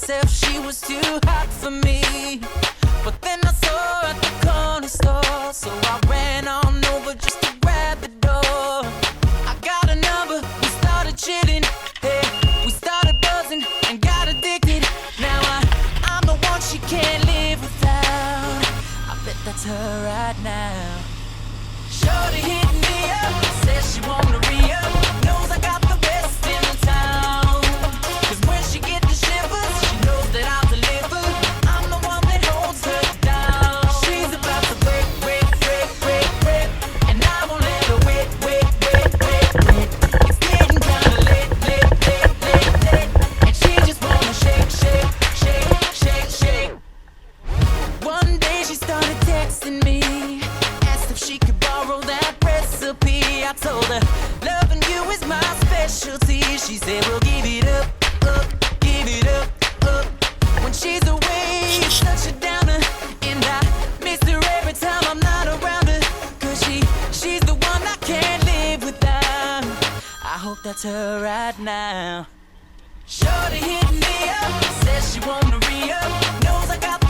myself she was too hot for me. But then I saw her at the corner store, so I ran on over just to grab the door. I got a number, we started chilling, hey, we started buzzing and got addicted. Now I'm the one she can't live without. I bet that's her right now. Shorty hit me up, says she wanna re-up, knows I got the best in the town. Cause when she get the shivers, she knows that I'll deliver. I'm the one that holds her down. She's about to break, and I won't let her wait. It's getting kinda late, and she just wanna shake. One day she started texting me, asked if she could borrow that recipe. I told her, loving you is my specialty. She said, well, give it up. When she's away, it's such a downer, and I miss her every time I'm not around her. Cause she's the one I can't live without. I hope that's her right now. Shorty hit me up, says she wanna re-up, knows I got